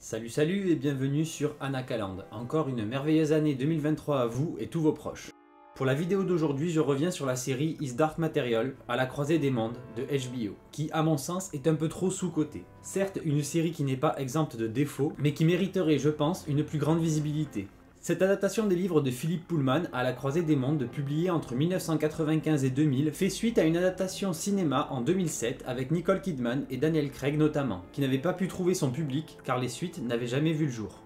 Salut et bienvenue sur Anakaland, encore une merveilleuse année 2023 à vous et tous vos proches. Pour la vidéo d'aujourd'hui, je reviens sur la série His Dark Material, à la croisée des mondes, de HBO, qui à mon sens est un peu trop sous-cotée. Certes, une série qui n'est pas exempte de défauts, mais qui mériterait, je pense, une plus grande visibilité. Cette adaptation des livres de Philip Pullman, à la croisée des mondes, publiée entre 1995 et 2000, fait suite à une adaptation cinéma en 2007 avec Nicole Kidman et Daniel Craig notamment, qui n'avait pas pu trouver son public car les suites n'avaient jamais vu le jour.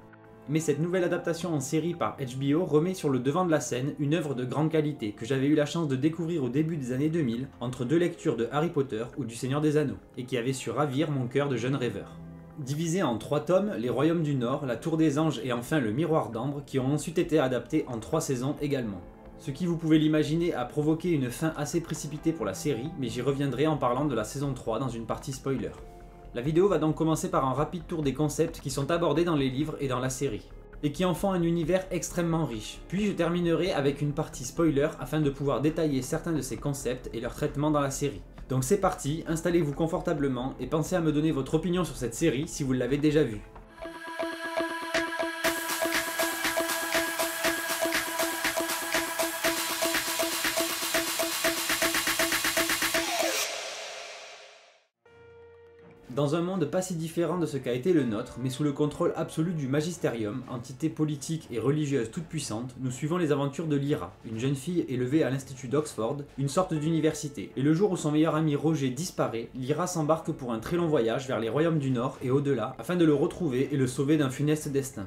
Mais cette nouvelle adaptation en série par HBO remet sur le devant de la scène une œuvre de grande qualité que j'avais eu la chance de découvrir au début des années 2000 entre deux lectures de Harry Potter ou du Seigneur des Anneaux, et qui avait su ravir mon cœur de jeune rêveur. Divisé en 3 tomes, Les Royaumes du Nord, La Tour des Anges et enfin Le Miroir d'Ambre, qui ont ensuite été adaptés en 3 saisons également. Ce qui, vous pouvez l'imaginer, a provoqué une fin assez précipitée pour la série, mais j'y reviendrai en parlant de la saison 3 dans une partie spoiler. La vidéo va donc commencer par un rapide tour des concepts qui sont abordés dans les livres et dans la série, et qui en font un univers extrêmement riche. Puis je terminerai avec une partie spoiler afin de pouvoir détailler certains de ces concepts et leur traitement dans la série. Donc c'est parti, installez-vous confortablement et pensez à me donner votre opinion sur cette série si vous l'avez déjà vue. Dans un monde pas si différent de ce qu'a été le nôtre, mais sous le contrôle absolu du Magisterium, entité politique et religieuse toute puissante, nous suivons les aventures de Lyra, une jeune fille élevée à l'Institut d'Oxford, une sorte d'université. Et le jour où son meilleur ami Roger disparaît, Lyra s'embarque pour un très long voyage vers les Royaumes du Nord et au-delà, afin de le retrouver et le sauver d'un funeste destin.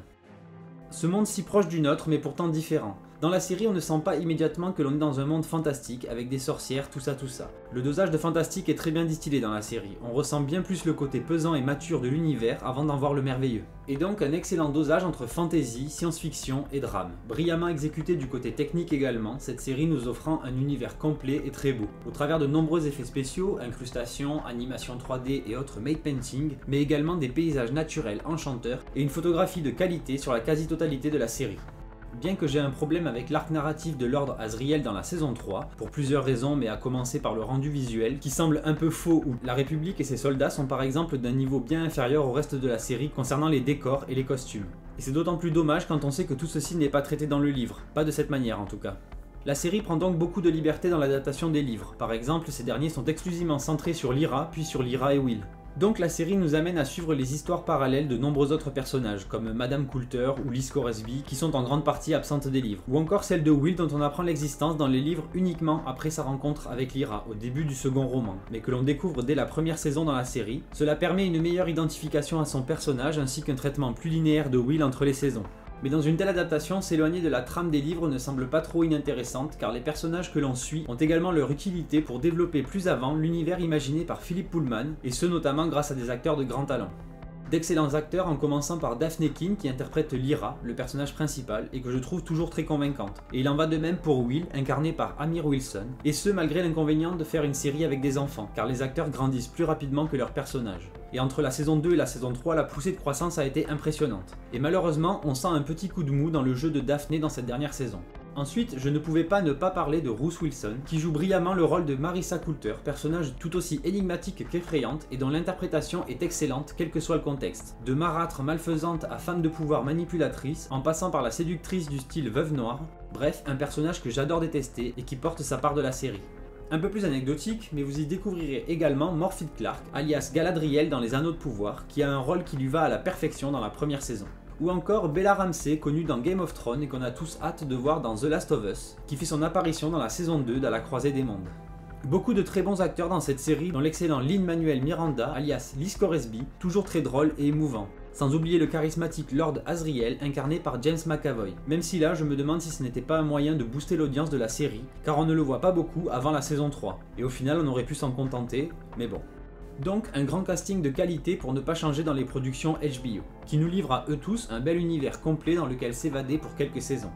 Ce monde si proche du nôtre mais pourtant différent. Dans la série, on ne sent pas immédiatement que l'on est dans un monde fantastique, avec des sorcières, tout ça. Le dosage de fantastique est très bien distillé dans la série, on ressent bien plus le côté pesant et mature de l'univers avant d'en voir le merveilleux. Et donc un excellent dosage entre fantasy, science-fiction et drame. Brillamment exécuté du côté technique également, cette série nous offrant un univers complet et très beau, au travers de nombreux effets spéciaux, incrustations, animations 3D et autres made painting, mais également des paysages naturels enchanteurs et une photographie de qualité sur la quasi-totalité de la série. Bien que j'ai un problème avec l'arc narratif de l'ordre Azriel dans la saison 3, pour plusieurs raisons mais à commencer par le rendu visuel, qui semble un peu faux où la République et ses soldats sont par exemple d'un niveau bien inférieur au reste de la série concernant les décors et les costumes. Et c'est d'autant plus dommage quand on sait que tout ceci n'est pas traité dans le livre, pas de cette manière en tout cas. La série prend donc beaucoup de liberté dans l'adaptation des livres, par exemple ces derniers sont exclusivement centrés sur Lyra puis sur Lyra et Will. Donc la série nous amène à suivre les histoires parallèles de nombreux autres personnages, comme Madame Coulter ou Liz Coresby, qui sont en grande partie absentes des livres, ou encore celle de Will dont on apprend l'existence dans les livres uniquement après sa rencontre avec Lyra, au début du second roman, mais que l'on découvre dès la première saison dans la série. Cela permet une meilleure identification à son personnage ainsi qu'un traitement plus linéaire de Will entre les saisons. Mais dans une telle adaptation, s'éloigner de la trame des livres ne semble pas trop inintéressante car les personnages que l'on suit ont également leur utilité pour développer plus avant l'univers imaginé par Philip Pullman, et ce notamment grâce à des acteurs de grand talent. D'excellents acteurs en commençant par Daphne Keane qui interprète Lyra, le personnage principal, et que je trouve toujours très convaincante. Et il en va de même pour Will, incarné par Amir Wilson, et ce malgré l'inconvénient de faire une série avec des enfants, car les acteurs grandissent plus rapidement que leurs personnages. Et entre la saison 2 et la saison 3, la poussée de croissance a été impressionnante. Et malheureusement, on sent un petit coup de mou dans le jeu de Daphne dans cette dernière saison. Ensuite, je ne pouvais pas ne pas parler de Ruth Wilson, qui joue brillamment le rôle de Marissa Coulter, personnage tout aussi énigmatique qu'effrayante et dont l'interprétation est excellente quel que soit le contexte. De marâtre malfaisante à femme de pouvoir manipulatrice, en passant par la séductrice du style veuve noire, bref, un personnage que j'adore détester et qui porte sa part de la série. Un peu plus anecdotique, mais vous y découvrirez également Morphy Clark, alias Galadriel dans Les Anneaux de Pouvoir, qui a un rôle qui lui va à la perfection dans la première saison. Ou encore Bella Ramsey, connue dans Game of Thrones et qu'on a tous hâte de voir dans The Last of Us, qui fait son apparition dans la saison 2 d'À la croisée des mondes. Beaucoup de très bons acteurs dans cette série, dont l'excellent Lin-Manuel Miranda, alias Liz Coresby, toujours très drôle et émouvant. Sans oublier le charismatique Lord Azriel, incarné par James McAvoy. Même si là, je me demande si ce n'était pas un moyen de booster l'audience de la série, car on ne le voit pas beaucoup avant la saison 3. Et au final, on aurait pu s'en contenter, mais bon. Donc un grand casting de qualité pour ne pas changer dans les productions HBO, qui nous livrent à eux tous un bel univers complet dans lequel s'évader pour quelques saisons.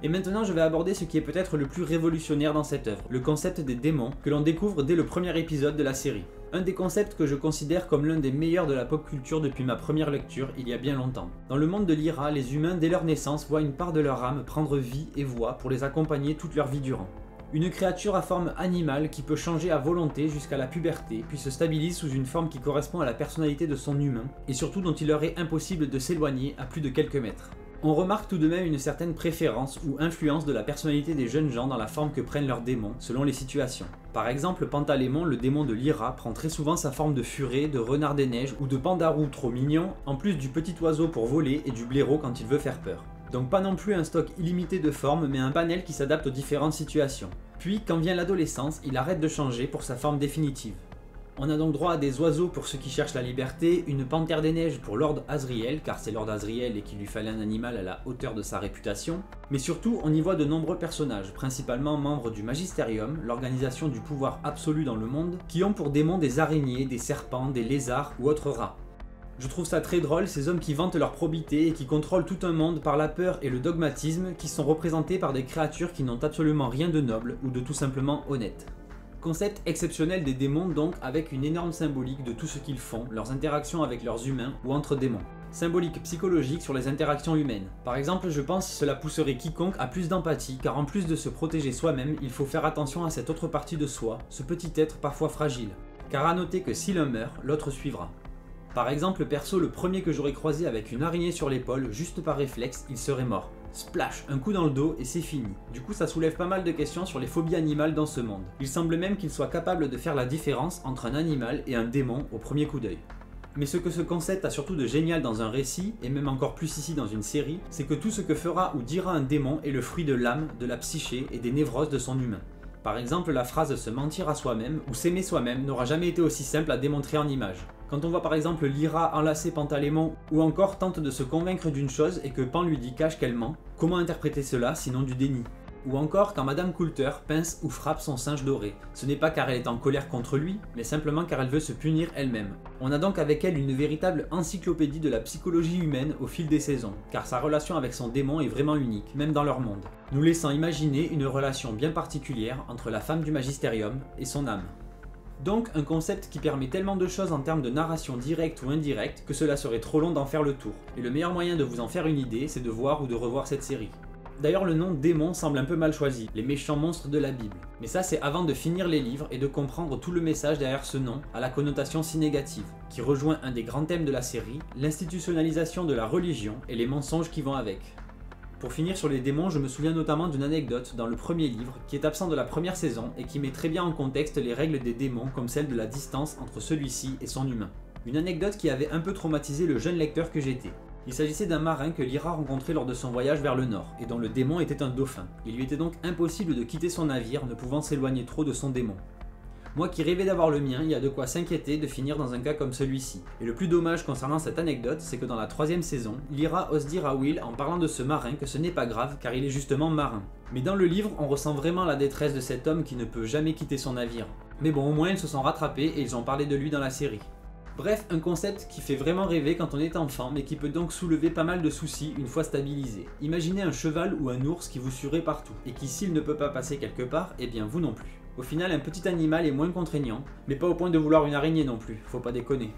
Et maintenant je vais aborder ce qui est peut-être le plus révolutionnaire dans cette œuvre, le concept des démons, que l'on découvre dès le premier épisode de la série. Un des concepts que je considère comme l'un des meilleurs de la pop culture depuis ma première lecture il y a bien longtemps. Dans le monde de Lyra, les humains dès leur naissance voient une part de leur âme prendre vie et voix pour les accompagner toute leur vie durant. Une créature à forme animale qui peut changer à volonté jusqu'à la puberté, puis se stabilise sous une forme qui correspond à la personnalité de son humain, et surtout dont il leur est impossible de s'éloigner à plus de quelques mètres. On remarque tout de même une certaine préférence ou influence de la personnalité des jeunes gens dans la forme que prennent leurs démons, selon les situations. Par exemple, Pantalémon, le démon de Lyra, prend très souvent sa forme de furet, de renard des neiges ou de pandarou trop mignon, en plus du petit oiseau pour voler et du blaireau quand il veut faire peur. Donc pas non plus un stock illimité de formes, mais un panel qui s'adapte aux différentes situations. Puis, quand vient l'adolescence, il arrête de changer pour sa forme définitive. On a donc droit à des oiseaux pour ceux qui cherchent la liberté, une panthère des neiges pour Lord Asriel, car c'est Lord Asriel et qu'il lui fallait un animal à la hauteur de sa réputation, mais surtout on y voit de nombreux personnages, principalement membres du Magisterium, l'organisation du pouvoir absolu dans le monde, qui ont pour démons des araignées, des serpents, des lézards ou autres rats. Je trouve ça très drôle, ces hommes qui vantent leur probité et qui contrôlent tout un monde par la peur et le dogmatisme, qui sont représentés par des créatures qui n'ont absolument rien de noble ou de tout simplement honnête. Concept exceptionnel des démons donc, avec une énorme symbolique de tout ce qu'ils font, leurs interactions avec leurs humains ou entre démons. Symbolique psychologique sur les interactions humaines. Par exemple, je pense que cela pousserait quiconque à plus d'empathie, car en plus de se protéger soi-même, il faut faire attention à cette autre partie de soi, ce petit être parfois fragile. Car à noter que si l'un meurt, l'autre suivra. Par exemple, perso, le premier que j'aurais croisé avec une araignée sur l'épaule, juste par réflexe, il serait mort. Splash, un coup dans le dos et c'est fini. Du coup ça soulève pas mal de questions sur les phobies animales dans ce monde. Il semble même qu'il soit capable de faire la différence entre un animal et un démon au premier coup d'œil. Mais ce que ce concept a surtout de génial dans un récit, et même encore plus ici dans une série, c'est que tout ce que fera ou dira un démon est le fruit de l'âme, de la psyché et des névroses de son humain. Par exemple, la phrase se mentir à soi-même ou s'aimer soi-même n'aura jamais été aussi simple à démontrer en images. Quand on voit par exemple Lyra enlacer Pantalémon ou encore tente de se convaincre d'une chose et que Pan lui dit cache qu'elle ment, comment interpréter cela sinon du déni? Ou encore quand Madame Coulter pince ou frappe son singe doré. Ce n'est pas car elle est en colère contre lui, mais simplement car elle veut se punir elle-même. On a donc avec elle une véritable encyclopédie de la psychologie humaine au fil des saisons, car sa relation avec son démon est vraiment unique, même dans leur monde, nous laissant imaginer une relation bien particulière entre la femme du Magisterium et son âme. Donc un concept qui permet tellement de choses en termes de narration directe ou indirecte que cela serait trop long d'en faire le tour. Et le meilleur moyen de vous en faire une idée, c'est de voir ou de revoir cette série. D'ailleurs le nom démon semble un peu mal choisi, les méchants monstres de la Bible. Mais ça c'est avant de finir les livres et de comprendre tout le message derrière ce nom, à la connotation si négative, qui rejoint un des grands thèmes de la série, l'institutionnalisation de la religion et les mensonges qui vont avec. Pour finir sur les démons, je me souviens notamment d'une anecdote dans le premier livre qui est absent de la première saison et qui met très bien en contexte les règles des démons comme celle de la distance entre celui-ci et son humain. Une anecdote qui avait un peu traumatisé le jeune lecteur que j'étais. Il s'agissait d'un marin que Lyra rencontrait lors de son voyage vers le nord, et dont le démon était un dauphin. Il lui était donc impossible de quitter son navire, ne pouvant s'éloigner trop de son démon. Moi qui rêvais d'avoir le mien, il y a de quoi s'inquiéter de finir dans un cas comme celui-ci. Et le plus dommage concernant cette anecdote, c'est que dans la troisième saison, Lyra ose dire à Will en parlant de ce marin que ce n'est pas grave car il est justement marin. Mais dans le livre, on ressent vraiment la détresse de cet homme qui ne peut jamais quitter son navire. Mais bon, au moins ils se sont rattrapés et ils ont parlé de lui dans la série. Bref, un concept qui fait vraiment rêver quand on est enfant, mais qui peut donc soulever pas mal de soucis une fois stabilisé. Imaginez un cheval ou un ours qui vous suivrait partout, et qui s'il ne peut pas passer quelque part, eh bien vous non plus. Au final, un petit animal est moins contraignant, mais pas au point de vouloir une araignée non plus, faut pas déconner.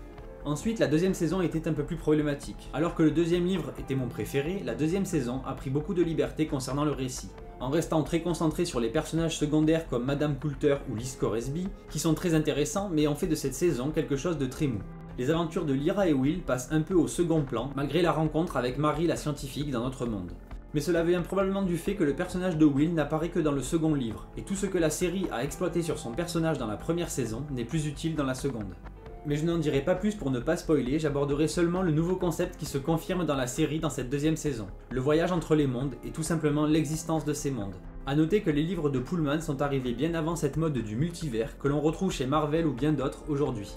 Ensuite, la deuxième saison était un peu plus problématique. Alors que le deuxième livre était mon préféré, la deuxième saison a pris beaucoup de liberté concernant le récit. En restant très concentré sur les personnages secondaires comme Madame Coulter ou Liz Coresby, qui sont très intéressants mais ont fait de cette saison quelque chose de très mou. Les aventures de Lyra et Will passent un peu au second plan, malgré la rencontre avec Marie la scientifique dans notre monde. Mais cela vient probablement du fait que le personnage de Will n'apparaît que dans le second livre, et tout ce que la série a exploité sur son personnage dans la première saison n'est plus utile dans la seconde. Mais je n'en dirai pas plus pour ne pas spoiler, j'aborderai seulement le nouveau concept qui se confirme dans la série dans cette deuxième saison, le voyage entre les mondes et tout simplement l'existence de ces mondes. A noter que les livres de Pullman sont arrivés bien avant cette mode du multivers que l'on retrouve chez Marvel ou bien d'autres aujourd'hui.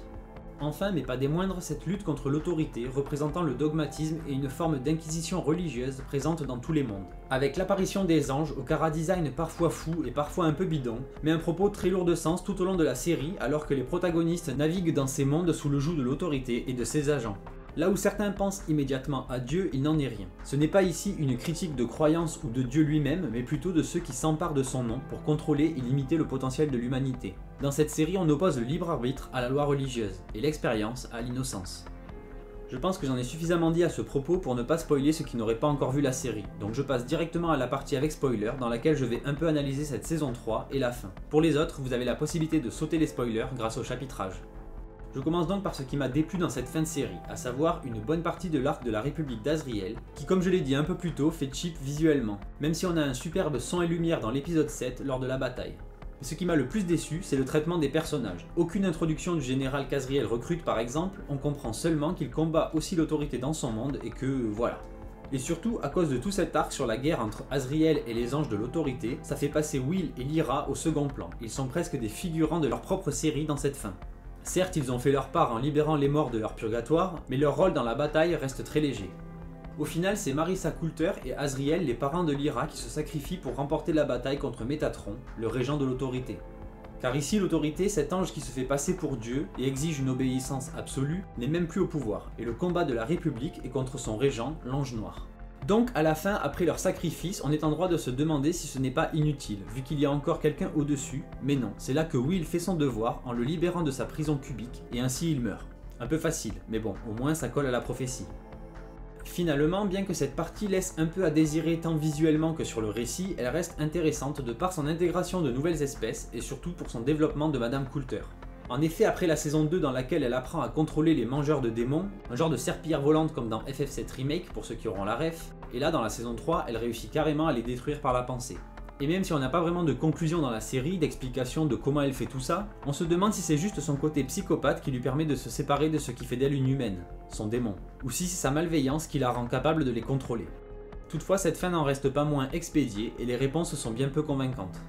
Enfin, mais pas des moindres, cette lutte contre l'autorité représentant le dogmatisme et une forme d'inquisition religieuse présente dans tous les mondes. Avec l'apparition des anges au chara-design parfois fou et parfois un peu bidon, mais un propos très lourd de sens tout au long de la série alors que les protagonistes naviguent dans ces mondes sous le joug de l'autorité et de ses agents. Là où certains pensent immédiatement à Dieu, il n'en est rien. Ce n'est pas ici une critique de croyance ou de Dieu lui-même, mais plutôt de ceux qui s'emparent de son nom pour contrôler et limiter le potentiel de l'humanité. Dans cette série, on oppose le libre arbitre à la loi religieuse, et l'expérience à l'innocence. Je pense que j'en ai suffisamment dit à ce propos pour ne pas spoiler ceux qui n'auraient pas encore vu la série, donc je passe directement à la partie avec spoiler dans laquelle je vais un peu analyser cette saison 3 et la fin. Pour les autres, vous avez la possibilité de sauter les spoilers grâce au chapitrage. Je commence donc par ce qui m'a déplu dans cette fin de série, à savoir une bonne partie de l'arc de la République d'Azriel, qui comme je l'ai dit un peu plus tôt, fait cheap visuellement, même si on a un superbe son et lumière dans l'épisode 7 lors de la bataille. Mais ce qui m'a le plus déçu, c'est le traitement des personnages. Aucune introduction du général qu'Azriel recrute par exemple, on comprend seulement qu'il combat aussi l'autorité dans son monde et que voilà. Et surtout, à cause de tout cet arc sur la guerre entre Azriel et les anges de l'autorité, ça fait passer Will et Lyra au second plan. Ils sont presque des figurants de leur propre série dans cette fin. Certes, ils ont fait leur part en libérant les morts de leur purgatoire, mais leur rôle dans la bataille reste très léger. Au final, c'est Marissa Coulter et Azriel, les parents de Lyra, qui se sacrifient pour remporter la bataille contre Métatron, le régent de l'autorité. Car ici, l'autorité, cet ange qui se fait passer pour Dieu et exige une obéissance absolue, n'est même plus au pouvoir, et le combat de la République est contre son régent, l'ange noir. Donc à la fin, après leur sacrifice, on est en droit de se demander si ce n'est pas inutile, vu qu'il y a encore quelqu'un au-dessus, mais non, c'est là que Will fait son devoir en le libérant de sa prison cubique, et ainsi il meurt. Un peu facile, mais bon, au moins ça colle à la prophétie. Finalement, bien que cette partie laisse un peu à désirer tant visuellement que sur le récit, elle reste intéressante de par son intégration de nouvelles espèces et surtout pour son développement de Madame Coulter. En effet, après la saison 2 dans laquelle elle apprend à contrôler les mangeurs de démons, un genre de serpillière volante comme dans FF7 Remake pour ceux qui auront la ref, et là dans la saison 3, elle réussit carrément à les détruire par la pensée. Et même si on n'a pas vraiment de conclusion dans la série, d'explication de comment elle fait tout ça, on se demande si c'est juste son côté psychopathe qui lui permet de se séparer de ce qui fait d'elle une humaine, son démon, ou si c'est sa malveillance qui la rend capable de les contrôler. Toutefois, cette fin n'en reste pas moins expédiée et les réponses sont bien peu convaincantes.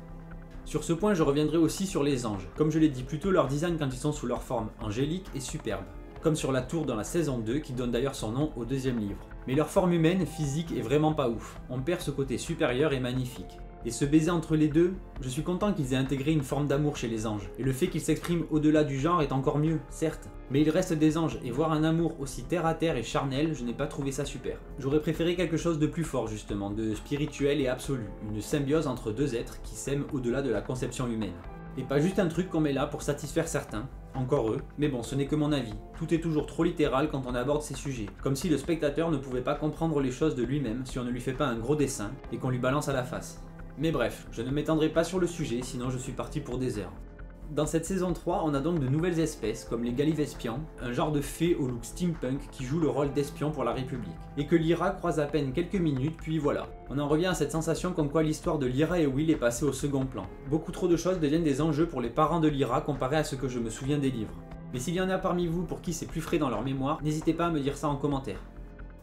Sur ce point, je reviendrai aussi sur les anges. Comme je l'ai dit plus tôt, leur design quand ils sont sous leur forme angélique est superbe, comme sur la tour dans la saison 2 qui donne d'ailleurs son nom au deuxième livre. Mais leur forme humaine, physique, est vraiment pas ouf, on perd ce côté supérieur et magnifique. Et ce baiser entre les deux, je suis content qu'ils aient intégré une forme d'amour chez les anges. Et le fait qu'ils s'expriment au-delà du genre est encore mieux, certes. Mais ils restent des anges, et voir un amour aussi terre à terre et charnel, je n'ai pas trouvé ça super. J'aurais préféré quelque chose de plus fort justement, de spirituel et absolu. Une symbiose entre deux êtres qui s'aiment au-delà de la conception humaine. Et pas juste un truc qu'on met là pour satisfaire certains, encore eux, mais bon, ce n'est que mon avis. Tout est toujours trop littéral quand on aborde ces sujets, comme si le spectateur ne pouvait pas comprendre les choses de lui-même si on ne lui fait pas un gros dessin et qu'on lui balance à la face. Mais bref, je ne m'étendrai pas sur le sujet, sinon je suis parti pour des heures. Dans cette saison 3, on a donc de nouvelles espèces, comme les Galivespians, un genre de fées au look steampunk qui joue le rôle d'espion pour la République, et que Lyra croise à peine quelques minutes, puis voilà. On en revient à cette sensation comme quoi l'histoire de Lyra et Will est passée au second plan. Beaucoup trop de choses deviennent des enjeux pour les parents de Lyra comparé à ce que je me souviens des livres. Mais s'il y en a parmi vous pour qui c'est plus frais dans leur mémoire, n'hésitez pas à me dire ça en commentaire.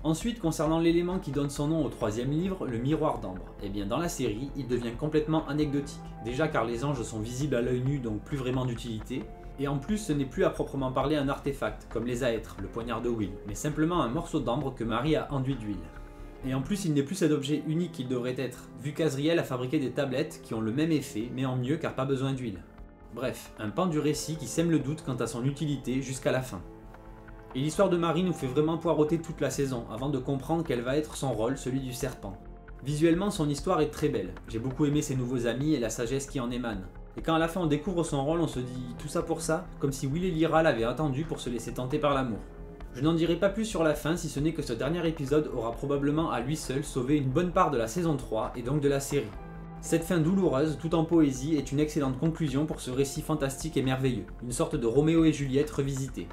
Ensuite, concernant l'élément qui donne son nom au troisième livre, le miroir d'ambre, eh bien dans la série, il devient complètement anecdotique. Déjà car les anges sont visibles à l'œil nu, donc plus vraiment d'utilité, et en plus ce n'est plus à proprement parler un artefact, comme les aètres, le poignard de Will, mais simplement un morceau d'ambre que Marie a enduit d'huile. Et en plus il n'est plus cet objet unique qu'il devrait être, vu qu'Azriel a fabriqué des tablettes qui ont le même effet, mais en mieux car pas besoin d'huile. Bref, un pan du récit qui sème le doute quant à son utilité jusqu'à la fin. Et l'histoire de Marie nous fait vraiment poireauter toute la saison, avant de comprendre quel va être son rôle, celui du serpent. Visuellement, son histoire est très belle, j'ai beaucoup aimé ses nouveaux amis et la sagesse qui en émane. Et quand à la fin on découvre son rôle, on se dit tout ça pour ça, comme si Will et Lyra l'avaient attendu pour se laisser tenter par l'amour. Je n'en dirai pas plus sur la fin, si ce n'est que ce dernier épisode aura probablement à lui seul sauvé une bonne part de la saison 3 et donc de la série. Cette fin douloureuse, tout en poésie, est une excellente conclusion pour ce récit fantastique et merveilleux, une sorte de Roméo et Juliette revisité.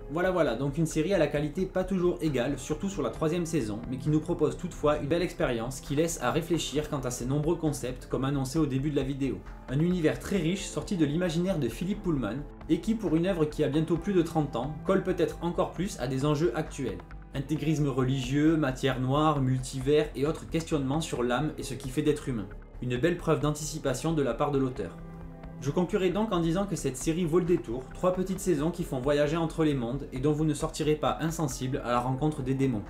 Voilà, donc une série à la qualité pas toujours égale, surtout sur la troisième saison, mais qui nous propose toutefois une belle expérience qui laisse à réfléchir quant à ses nombreux concepts comme annoncé au début de la vidéo. Un univers très riche sorti de l'imaginaire de Philippe Pullman, et qui pour une œuvre qui a bientôt plus de 30 ans, colle peut-être encore plus à des enjeux actuels. Intégrisme religieux, matière noire, multivers et autres questionnements sur l'âme et ce qui fait d'être humain. Une belle preuve d'anticipation de la part de l'auteur. Je conclurai donc en disant que cette série vaut le détour, 3 petites saisons qui font voyager entre les mondes et dont vous ne sortirez pas insensible à la rencontre des démons.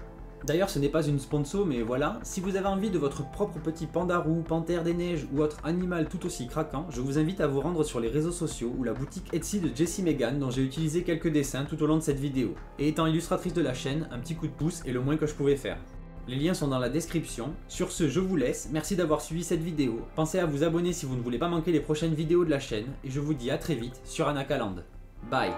D'ailleurs ce n'est pas une sponsor mais voilà, si vous avez envie de votre propre petit pandarou, panthère des neiges ou autre animal tout aussi craquant, je vous invite à vous rendre sur les réseaux sociaux ou la boutique Etsy de Jessie Megan dont j'ai utilisé quelques dessins tout au long de cette vidéo. Et étant illustratrice de la chaîne, un petit coup de pouce est le moins que je pouvais faire. Les liens sont dans la description. Sur ce, je vous laisse, merci d'avoir suivi cette vidéo. Pensez à vous abonner si vous ne voulez pas manquer les prochaines vidéos de la chaîne, et je vous dis à très vite sur Anakaland. Bye.